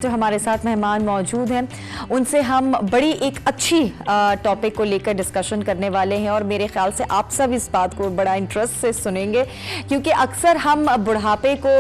जो हमारे साथ मेहमान मौजूद हैं उनसे हम बड़ी एक अच्छी टॉपिक को लेकर डिस्कशन करने वाले हैं और मेरे ख्याल से आप सब इस बात को बड़ा इंटरेस्ट से सुनेंगे क्योंकि अक्सर हम बुढ़ापे को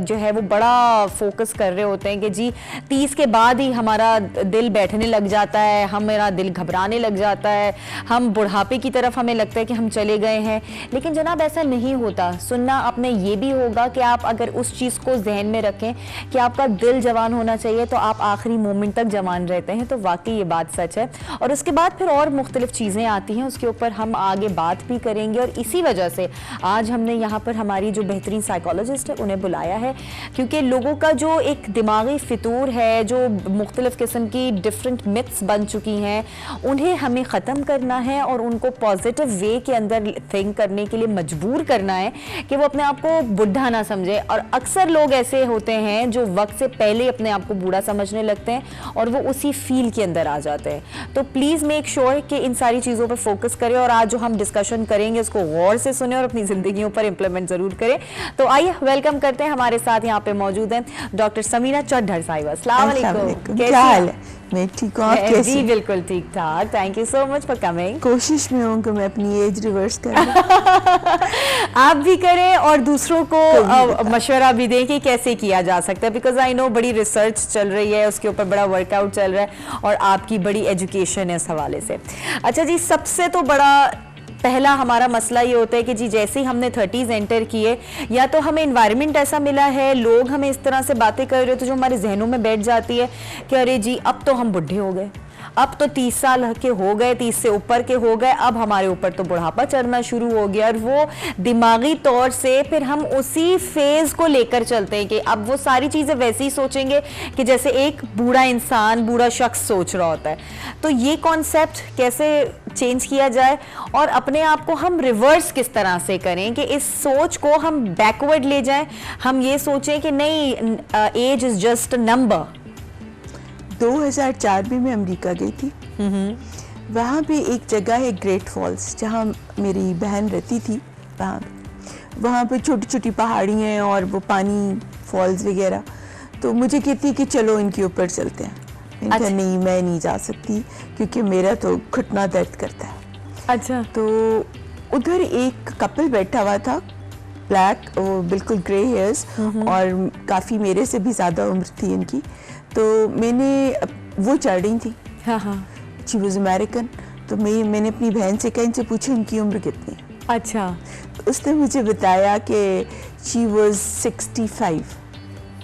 जो है वो बड़ा फोकस कर रहे होते हैं कि जी 30 के बाद ही हमारा दिल बैठने लग जाता है, हमारा दिल घबराने लग जाता है, हम बुढ़ापे की तरफ हमें लगता है कि हम चले गए हैं। लेकिन जनाब ऐसा नहीं होता। सुनना आपने ये भी होगा कि आप अगर उस चीज़ को जहन में रखें कि आपका दिल जवान होना चाहिए तो आप आखिरी मोमेंट तक जवान रहते हैं, तो वाकई ये बात सच है। और उसके बाद फिर और मुख्तलिफ चीज़ें आती हैं, उसके ऊपर हम आगे बात भी करेंगे। और इसी वजह से आज हमने यहाँ पर हमारी जो बेहतरीन साइकोलॉजिस्ट है उन्हें बुलाया है, क्योंकि लोगों का जो एक दिमागी फितूर है, जो मुख्तलिफ किस्म की डिफरेंट मिथ्स बन चुकी हैं, उन्हें हमें ख़त्म करना है और उनको पॉजिटिव वे के अंदर थिंक करने के लिए मजबूर करना है कि वो अपने आप को बुढ़ा ना समझे। और अक्सर लोग ऐसे होते हैं जो वक्त से पहले अपने आप को बूढ़ा समझने लगते हैं और वो उसी फील के अंदर आ जाते हैं। तो प्लीज़ मेक श्योर कि इन सारी चीज़ों पर फोकस करें और आज जो हम डिस्कशन करेंगे उसको गौर से सुने और अपनी ज़िंदगियों पर इंप्लीमेंट ज़रूर करें। तो आइए वेलकम करते हैं, हमारे साथ यहाँ पे मौजूद हैं डॉक्टर समीना चौधरी साहिबा। अस्सलाम वालेकुम, क्या हाल है? मैं ठीक हूँ, आप कैसे? जी बिल्कुल ठीक ठाक, thank you so much for coming. कोशिश में हूँ कि मैं अपनी एज रिवर्स करूँ। आप भी करें और दूसरों को मशवरा भी दें कि कैसे किया जा सकता है, बिकॉज आई नो बड़ी रिसर्च चल रही है, उसके ऊपर बड़ा वर्कआउट चल रहा है और आपकी बड़ी एजुकेशन है इस हवाले से। अच्छा जी, सबसे तो बड़ा पहला हमारा मसला ये होता है कि जी जैसे ही हमने 30s एंटर किए, या तो हमें एनवायरनमेंट ऐसा मिला है, लोग हमें इस तरह से बातें कर रहे हो तो जो हमारे जहनों में बैठ जाती है कि अरे जी अब तो हम बुढ़े हो गए, अब तो 30 साल के हो गए, 30 से ऊपर के हो गए, अब हमारे ऊपर तो बुढ़ापा चढ़ना शुरू हो गया। और वो दिमागी तौर से फिर हम उसी फेज को लेकर चलते हैं कि अब वो सारी चीज़ें वैसे ही सोचेंगे कि जैसे एक बूढ़ा इंसान, बूढ़ा शख्स सोच रहा होता है। तो ये कॉन्सेप्ट कैसे चेंज किया जाए और अपने आप को हम रिवर्स किस तरह से करें कि इस सोच को हम बैकवर्ड ले जाएं, हम ये सोचें कि नहीं, age is just a number. 2004 में मैं अमेरिका गई थी। वहाँ पे एक जगह है ग्रेट फॉल्स, जहाँ मेरी बहन रहती थी। वहाँ पे छोटी छोटी पहाड़ी हैं और वो पानी फॉल्स वगैरह। तो मुझे कहती है कि चलो इनके ऊपर चलते हैं। मैंने कहा नहीं, मैं नहीं जा सकती क्योंकि मेरा तो घुटना दर्द करता है। अच्छा। तो उधर एक कपल बैठा हुआ था, ब्लैक, वो बिल्कुल ग्रे हेयर्स और काफ़ी मेरे से भी ज़्यादा उम्र थी इनकी। तो वो चढ़ रही थी। हाँ हाँ। She was American. तो मैंने अपनी बहन से कहा, इनसे पूछा इनकी उम्र कितनी है। अच्छा। तो उसने मुझे बताया कि she was 65।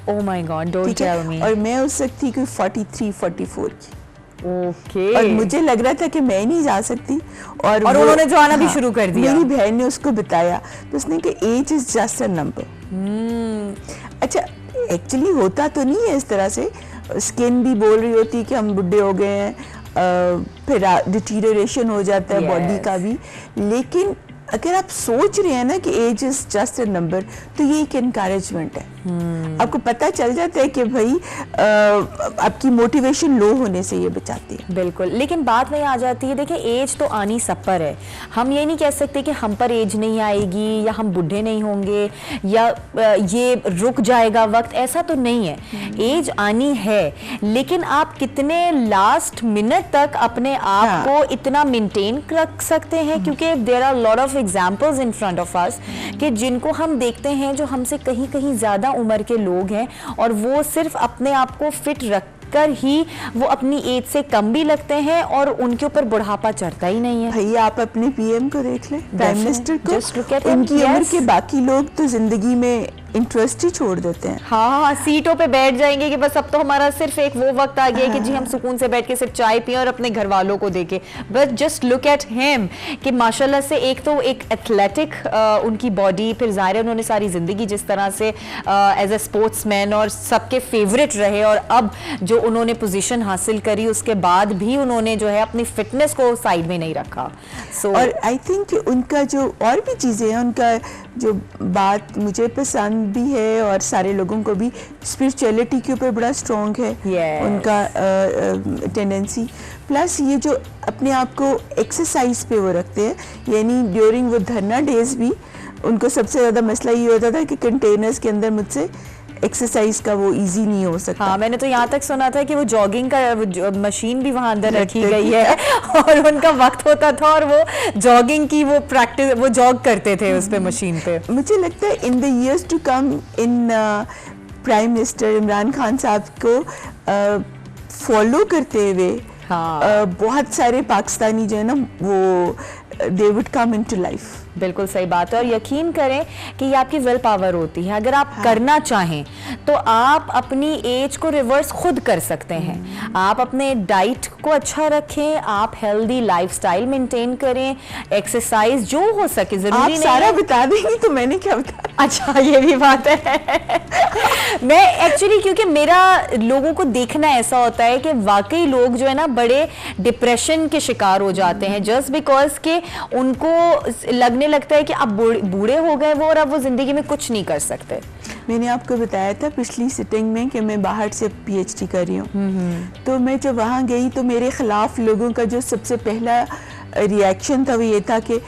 Oh my God, don't tell me. और मैं उस वक्त थी कोई 43-44 की। ओके। और मुझे लग रहा था कि मैं नहीं जा सकती और उन्होंने जो आना भी शुरू कर दिया। मेरी बहन ने उसको बताया तो उसने कहा age is just a number. अच्छा, एक्चुअली होता तो नहीं है इस तरह से। स्किन भी बोल रही होती है कि हम बुढ़े हो गए हैं, फिर डिटीरियरेशन हो जाता है बॉडी का भी। लेकिन अगर आप सोच रहे हैं ना कि age is just a number, तो ये एक एनकरेजमेंट है। आपको पता चल जाता है कि भाई आपकी मोटिवेशन लो होने से ये बचाती है। बिल्कुल। लेकिन बात वही आ जाती है, देखिए एज तो आनी सब पर है। हम ये नहीं कह सकते कि हम पर एज नहीं आएगी या हम बूढ़े नहीं होंगे या ये रुक जाएगा वक्त, ऐसा तो नहीं है। एज आनी है, लेकिन आप कितने लास्ट मिनट तक अपने आप को इतना मेंटेन रख सकते हैं, क्योंकि there are lot of examples in front of us कि जिनको हम देखते हैं जो हमसे कहीं कहीं ज्यादा उम्र के लोग हैं और वो सिर्फ अपने आप को फिट रखकर ही वो अपनी एज से कम भी लगते हैं और उनके ऊपर बुढ़ापा चढ़ता ही नहीं है। भैया आप अपने पीएम को देख लें, प्राइम मिनिस्टर को, Just look at him, उनकी उम्र yes. के बाकी लोग तो जिंदगी में इंटरेस्ट ही छोड़ देते हैं। हाँ, सीटों पे बैठ जाएंगे कि बस अब तो हमारा सिर्फ एक वो वक्त आ गया कि जी हम सुकून से बैठ के सिर्फ चाय पिए और अपने घर वालों को देखें। But just look at him कि माशाल्लाह से एक तो एक एथलेटिक उनकी बॉडी, फिर ज़ाहिर है उन्होंने सारी ज़िंदगी जिस तरह से एज ए स्पोर्ट्समैन और सबके फेवरेट रहे और अब जो उन्होंने पोजीशन हासिल करी उसके बाद भी उन्होंने जो है अपनी फिटनेस को साइड में नहीं रखा। और आई थिंक उनका जो और भी चीज़ें हैं, उनका जो बात मुझे पसंद भी है और सारे लोगों को भी, स्पिरिचुअलिटी के ऊपर बड़ा स्ट्रॉन्ग है उनका टेंडेंसी। प्लस ये जो अपने आप को एक्सरसाइज पे वो रखते हैं, यानी ड्यूरिंग वो धरना डेज भी उनको सबसे ज़्यादा मसला ये होता था कि कंटेनर्स के अंदर मुझसे एक्सरसाइज का वो इजी नहीं हो सकता। हाँ, मैंने तो यहाँ तक सुना था कि वो जॉगिंग का मशीन भी वहाँ अंदर रखी गई है और उनका वक्त होता था और वो जॉगिंग की वो प्रैक्टिस, वो जॉग करते थे उस पे मशीन पे। मुझे लगता है in the years to come in prime minister Imran Khan साहब को फॉलो करते हुए बहुत सारे पाकिस्तानी जो है ना वो they would come into life. बिल्कुल सही बात है और यकीन करें कि ये आपकी विल पावर होती है। अगर आप करना चाहें तो आप अपनी एज को रिवर्स खुद कर सकते हैं। आप अपने डाइट को अच्छा रखें, आप हेल्दी लाइफस्टाइल मेंटेन करें, एक्सरसाइज जो हो सके, जरूरी आप नहीं सारा है। बता देंगी तो मैंने क्या बता। अच्छा, ये भी बात है। मैं एक्चुअली क्योंकि मेरा लोगों को देखना ऐसा होता है कि वाकई लोग जो है ना बड़े डिप्रेशन के शिकार हो जाते हैं जस्ट बिकॉज के उनको लगने लगता है कि अब बूढ़े हो गए वो और अब वो जिंदगी में कुछ नहीं कर सकते। मैंने आपको बताया था पिछली सिटिंग में कि मैं बाहर से पीएचडी कर रही हूँ, तो मैं जब वहाँ गई तो मेरे खिलाफ लोगों का जो सबसे पहला रिएक्शन था वो ये था कि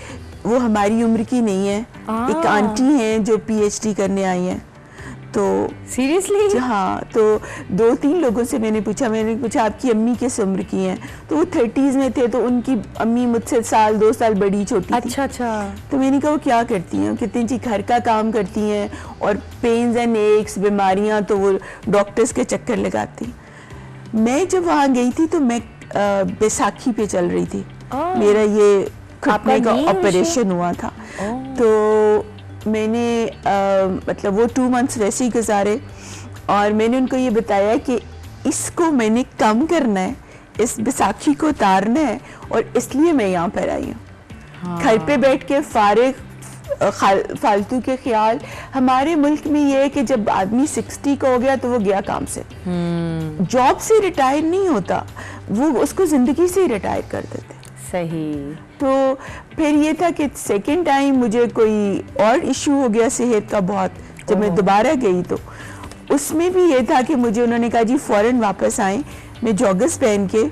वो हमारी उम्र की नहीं है, एक आंटी हैं जो पीएचडी करने आई हैं। तो सीरियसली? हाँ, तो 2-3 लोगों से मैंने पूछा आपकी अम्मी किस उम्र की हैं, तो वो 30s में थे, तो उनकी अम्मी मुझसे 1-2 साल बड़ी छोटी थी। अच्छा। तो मैंने कहा वो क्या करती हैं, कहते जी घर का काम करती हैं और पेन्स एंड एक्स बीमारियां तो वो डॉक्टर्स के चक्कर लगाती हैं। मैं जब वहाँ गई थी तो मैं बैसाखी पे चल रही थी, मेरा ये घुटने का ऑपरेशन हुआ था, तो मैंने मतलब वो 2 मंथ्स वैसे ही गुजारे और मैंने उनको ये बताया कि इसको मैंने कम करना है, इस बैसाखी को उतारना है और इसलिए मैं यहाँ पर आई हूँ। घर पे बैठ के फालतू के ख्याल, हमारे मुल्क में ये है कि जब आदमी 60 का हो गया तो वो गया काम से, जॉब से रिटायर नहीं होता, वो उसको जिंदगी से ही रिटायर कर देते। सही। तो फिर ये था कि सेकेंड टाइम मुझे कोई और इशू हो गया सेहत का बहुत, जब मैं दोबारा गई तो उसमें भी ये था कि मुझे उन्होंने कहा जी फौरन वापस आए। मैं जॉगर्स पहन के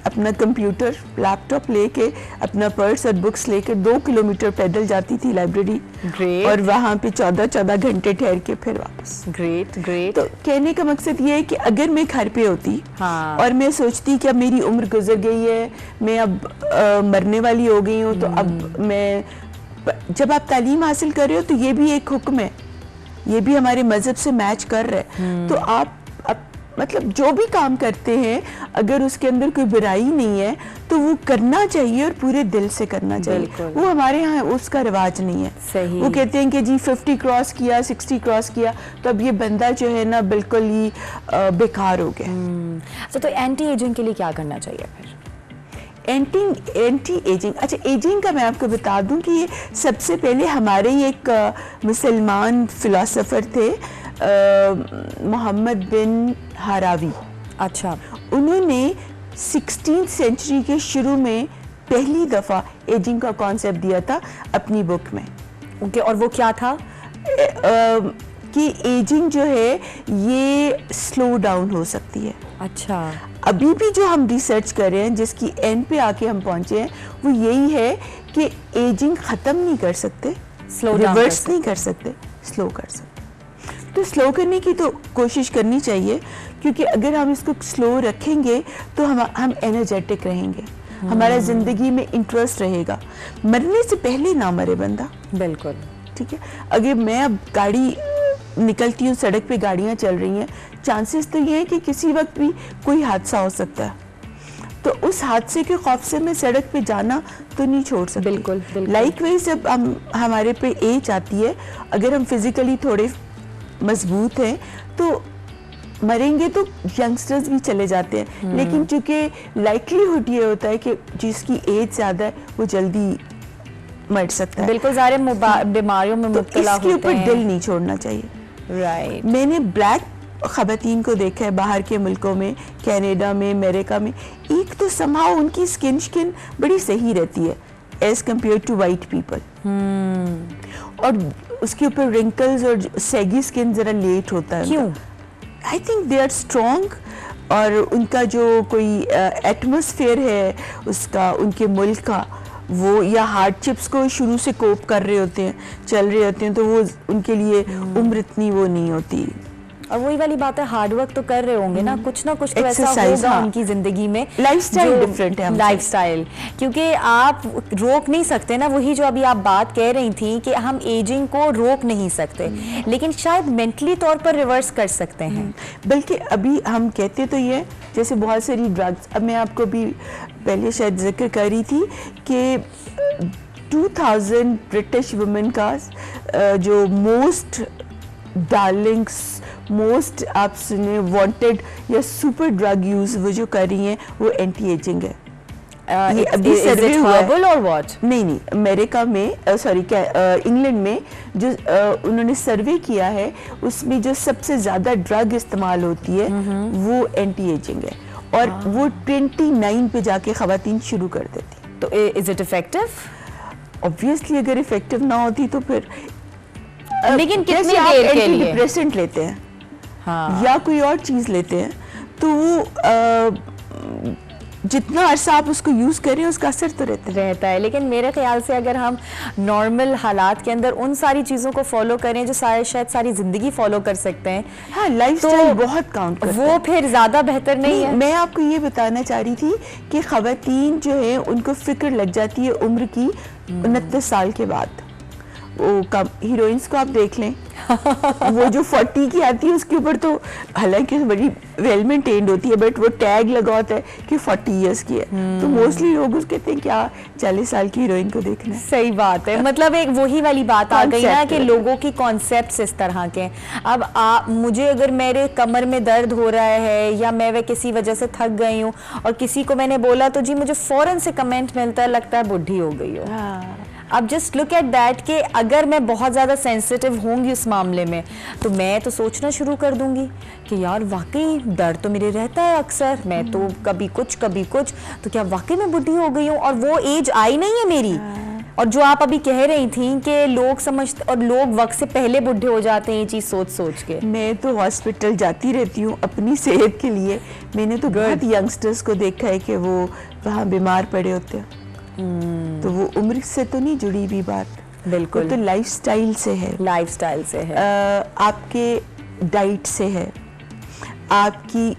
अपना कंप्यूटर लैपटॉप लेके अपना पर्स और बुक्स लेके 2 किलोमीटर पैदल जाती थी लाइब्रेरी और वहाँ पे 14 घंटे ठहर के फिर वापस। ग्रेट। तो कहने का मकसद ये है कि अगर मैं घर पे होती और मैं सोचती कि अब मेरी उम्र गुजर गई है, मैं अब मरने वाली हो गई हूँ, तो अब मैं, जब आप तालीम हासिल कर रहे हो तो ये भी एक हुक्म है, ये भी हमारे मजहब से मैच कर रहा है, तो आप मतलब जो भी काम करते हैं अगर उसके अंदर कोई बुराई नहीं है तो वो करना चाहिए और पूरे दिल से करना चाहिए। वो हमारे यहाँ उसका रिवाज नहीं है। सही। वो कहते हैं कि जी 50 क्रॉस किया, 60 क्रॉस किया तो अब ये बंदा जो है ना बिल्कुल ही बेकार हो गया। तो एंटी एजिंग के लिए क्या करना चाहिए फिर? एंटी एजिंग, अच्छा एजिंग का मैं आपको बता दूं कि ये सबसे पहले हमारे ही एक मुसलमान फिलोसोफर थे मोहम्मद बिन हरावी। अच्छा। उन्होंने 16th सेंचुरी के शुरू में पहली दफ़ा एजिंग का कॉन्सेप्ट दिया था अपनी बुक में। ओके, और वो क्या था? कि एजिंग जो है ये स्लो डाउन हो सकती है। अच्छा। अभी भी जो हम रिसर्च कर रहे हैं जिसकी एंड पे आके हम पहुंचे हैं वो यही है कि एजिंग ख़त्म नहीं कर सकते, स्लो रिवर्स नहीं कर सकते, स्लो कर सकते। तो स्लो करने की तो कोशिश करनी चाहिए, क्योंकि अगर हम इसको स्लो रखेंगे तो हम एनर्जेटिक रहेंगे, हमारा ज़िंदगी में इंटरेस्ट रहेगा। मरने से पहले ना मरे बंदा। बिल्कुल ठीक है। अगर मैं अब गाड़ी निकलती हूँ, सड़क पे गाड़ियाँ चल रही हैं, चांसेस तो ये है कि किसी वक्त भी कोई हादसा हो सकता है, तो उस हादसे के खौफ से मैं सड़क पे जाना तो नहीं छोड़ सकती। बिल्कुल। लाइकवाइज जब हमारे पे एज आती है, अगर हम फिजिकली थोड़े मजबूत हैं तो मरेंगे तो यंगस्टर्स भी चले जाते हैं, लेकिन चूंकि लाइकलीहुड ये होता है कि जिसकी एज ज़्यादा है वो जल्दी मर सकता है। बिल्कुल, सारे बीमारियों में मुब्तला होते हैं, इसके ऊपर दिल नहीं छोड़ना चाहिए। राइट। मैंने ब्लैक ख़वातीन को देखा है बाहर के मुल्कों में, कनाडा में, अमेरिका में, एक तो समहाउ उनकी स्किन बड़ी सही रहती है as compare to white people, और उसके ऊपर रिंकल्स और सैगी स्किन ज़रा लेट होता है। क्यों? I think they are strong, और उनका जो कोई एटमॉस्फेयर है उसका, उनके मुल्क का, वो या हार्डशिप्स को शुरू से कोप कर रहे होते हैं, चल रहे होते हैं, तो वो उनके लिए उम्र इतनी वो नहीं होती। और वही वाली बात है, हार्ड वर्क तो कर रहे होंगे ना कुछ तो ऐसा Exercise, होगा हाँ। उनकी जिंदगी में। लाइफस्टाइल डिफरेंट है हमसे। लाइफस्टाइल, क्योंकि आप रोक नहीं सकते ना, वही जो अभी आप बात कह रही थी कि हम एजिंग को रोक नहीं सकते, लेकिन शायद मेंटली तौर पर रिवर्स कर सकते हैं। बल्कि अभी हम कहते तो ये, जैसे बहुत सारी ड्रग्स, अब मैं आपको भी पहले शायद जिक्र कर रही थी कि 2000 ब्रिटिश वुमेन का जो मोस्ट डार्लिंग्स, मोस्ट आप सुने वांटेड या सुपर ड्रग यूज वो जो कर रही हैं वो एंटी एजिंग है। ये अभी सर्वे हुआ है। herbal or what? नहीं, अमेरिका में, सॉरी क्या, इंग्लैंड में जो उन्होंने सर्वे किया है उसमें जो सबसे ज्यादा ड्रग इस्तेमाल होती है वो एंटी एजिंग है, और वो 29 पे जाके खवातीन शुरू कर देती। तो इज इट इफेक्टिव? ऑब्वियसली अगर इफेक्टिव ना होती तो फिर लेकिन कितनी जैसे आप देर के लिए? डिप्रेसेंट लेते हैं हाँ। या कोई और चीज लेते हैं तो वो जितना अरसा आप उसको यूज करें उसका असर तो रहता है, लेकिन मेरे ख्याल से अगर हम नॉर्मल हालात के अंदर उन सारी चीज़ों को फॉलो करें जो शायद सारी ज़िंदगी फॉलो कर सकते हैं, हाँ, लाइफस्टाइल बहुत काउंट करता है। वो फिर ज़्यादा बेहतर नहीं है। मैं आपको ये बताना चाह रही थी कि खवातीन जो है उनको फिक्र लग जाती है उम्र की 29 साल के बाद। वो कम हीरोइंस को आप देख लें वो जो 40 की आती है उसके ऊपर तो हालांकि बड़ी वेल मेंटेन्ड होती है, बट वो टैग लगा होता है कि 40 इयर्स की है, तो मोस्टली लोग उसके कहते हैं क्या 40 साल की हीरोइन को देखना है। सही बात है, मतलब एक वही वाली बात आ गई ना कि Concept। लोगों की कॉन्सेप्ट्स इस तरह के। अब मुझे अगर मेरे कमर में दर्द हो रहा है या मैं वे किसी वजह से थक गई हूँ और किसी को मैंने बोला तो जी मुझे फौरन से कमेंट मिलता है लगता है बुढ़ी हो गई हो। हाँ। अब जस्ट लुक एट दैट कि अगर मैं बहुत ज़्यादा सेंसिटिव होंगी उस मामले में तो मैं तो सोचना शुरू कर दूंगी कि यार वाकई दर्द तो मेरे रहता है अक्सर, मैं तो कभी कुछ तो क्या वाकई मैं बुढ़ी हो गई हूँ और वो एज आई नहीं है मेरी। और जो आप अभी कह रही थी कि लोग समझते और लोग वक्त से पहले बुढ़े हो जाते हैं ये चीज़ सोच के। मैं तो हॉस्पिटल जाती रहती हूँ अपनी सेहत के लिए। मैंने तो बहुत यंगस्टर्स को देखा है कि वो वहाँ बीमार पड़े होते हैं। तो वो उम्र से तो नहीं जुड़ी हुई बात, बिल्कुल, तो लाइफस्टाइल से है, लाइफस्टाइल से है, आपके डाइट से है, आपकी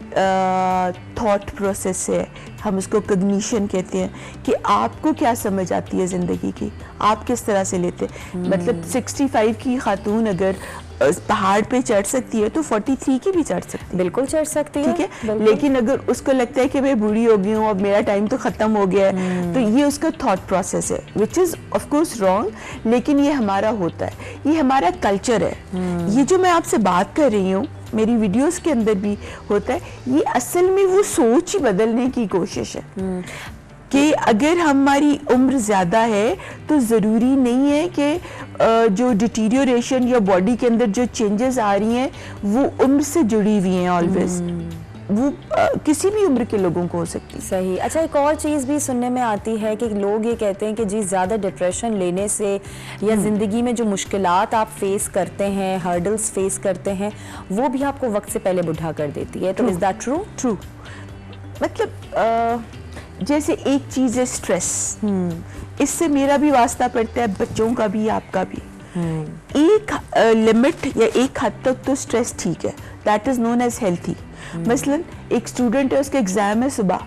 थॉट प्रोसेस से है। हम उसको कॉग्निशन कहते हैं कि आपको क्या समझ आती है ज़िंदगी की, आप किस तरह से लेते हैं। मतलब 65 की खातून अगर पहाड़ पे चढ़ सकती है तो 43 की भी चढ़ सकती है। बिल्कुल चढ़ सकती है, ठीक है, लेकिन अगर उसको लगता है कि मैं बूढ़ी हो गई हूँ अब मेरा टाइम तो खत्म हो गया है, तो ये उसका थॉट प्रोसेस है, which is of course wrong, लेकिन ये हमारा होता है, ये हमारा कल्चर है। ये जो मैं आपसे बात कर रही हूँ मेरी वीडियोस के अंदर भी होता है, ये असल में वो सोच ही बदलने की कोशिश है कि अगर हमारी उम्र ज़्यादा है तो ज़रूरी नहीं है कि जो डिटीरियोरेशन या बॉडी के अंदर जो चेंजेस आ रही हैं वो उम्र से जुड़ी हुई हैं ऑलवेज, वो किसी भी उम्र के लोगों को हो सकती है। सही। अच्छा, एक और चीज़ भी सुनने में आती है कि लोग ये कहते हैं कि जी ज़्यादा डिप्रेशन लेने से या ज़िंदगी में जो मुश्किलात आप फेस करते हैं, हर्डल्स फेस करते हैं, वो भी आपको वक्त से पहले बुढ़ा कर देती है। तो इज़ दैट ट्रू? ट्रू। मतलब जैसे एक चीज़ है स्ट्रेस, इससे मेरा भी वास्ता पड़ता है, बच्चों का भी, आपका भी। एक लिमिट या एक हद तक तो स्ट्रेस ठीक है, that is known as healthy. मसलन एक स्टूडेंट है, उसका एग्जाम है सुबह,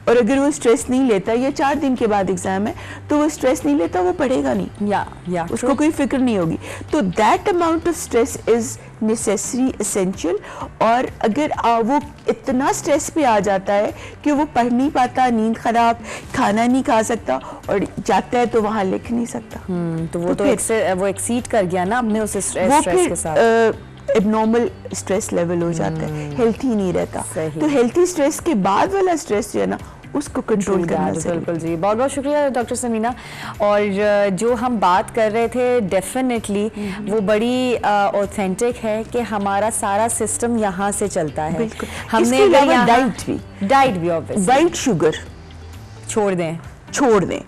और अगर वो स्ट्रेस नहीं लेता या 4 दिन के बाद एग्जाम है तो वो स्ट्रेस नहीं लेता, वो पढ़ेगा नहीं, या उसको कोई फिक्र नहीं होगी। तो that amount of stress is necessary, essential. और अगर वो इतना स्ट्रेस पे आ जाता है कि वो पढ़ नहीं पाता, नींद खराब, खाना नहीं खा सकता और जाता है तो वहाँ लिख नहीं सकता, तो वो एक्सीड कर गया ना अपने उस स्ट्रेस के साथ, एबनॉर्मल स्ट्रेस लेवल हो जाता है, हेल्थी नहीं रहता। तो हेल्थी स्ट्रेस के बाद वाला स्ट्रेस जो है ना उसको कंट्रोल करना चाहिए। बिल्कुल जी, बहुत बहुत शुक्रिया डॉक्टर समीना। और जो हम बात कर रहे थे डेफिनेटली वो बड़ी ऑथेंटिक है कि हमारा सारा सिस्टम यहाँ से चलता है। हमने डाइट भी ऑब्वियसली, वाइट शुगर छोड़ दें।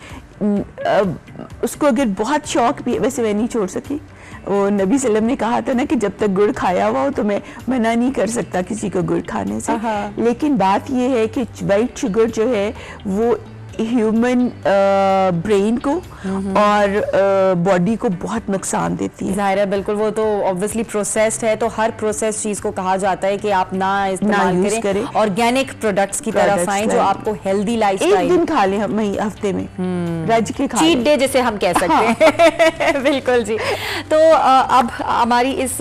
उसको अगर बहुत शौक भी, वैसे मैं नहीं छोड़ सकी, वो नबी सल्लम ने कहा था ना कि जब तक गुड़ खाया हुआ हो तो मैं मना नहीं कर सकता किसी को गुड़ खाने से। लेकिन बात ये है कि वाइट शुगर जो है वो ह्यूमन ब्रेन को और बॉडी को बहुत नुकसान देती है। जाहिर है, बिल्कुल, वो तो ऑब्वियसली प्रोसेस्ड है, तो हर प्रोसेस चीज को कहा जाता है कि आप ना इस्तेमाल यूज करें। ऑर्गेनिक प्रोडक्ट्स की तरफ आएं जो आपको हेल्दी एक लाइफस्टाइल, दिन खा लें हम हफ्ते में, रज के खा चीट लें। डे जिसे हम कह सकते हैं। बिल्कुल जी। तो अब हमारी इस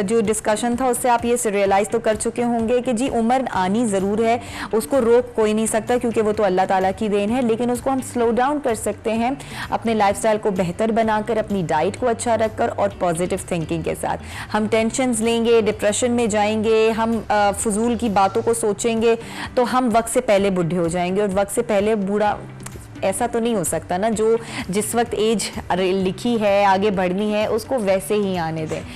जो डिस्कशन था उससे आप ये रियलाइज तो कर चुके होंगे कि जी उम्र आनी जरूर है, उसको रोक कोई नहीं सकता क्योंकि वो तो अल्लाह ताला की देन है, लेकिन उसको हम स्लो डाउन कर सकते हैं अपने लाइफस्टाइल को बेहतर बनाकर, अपनी डाइट को अच्छा रखकर और पॉजिटिव थिंकिंग के साथ। हम टेंशन्स लेंगे, डिप्रेशन में जाएंगे, हम फजूल की बातों को सोचेंगे तो हम वक्त से पहले बूढ़े हो जाएंगे, और वक्त से पहले बूढ़ा ऐसा तो नहीं हो सकता ना, जो जिस वक्त एज लिखी है आगे बढ़नी है उसको वैसे ही आने दें।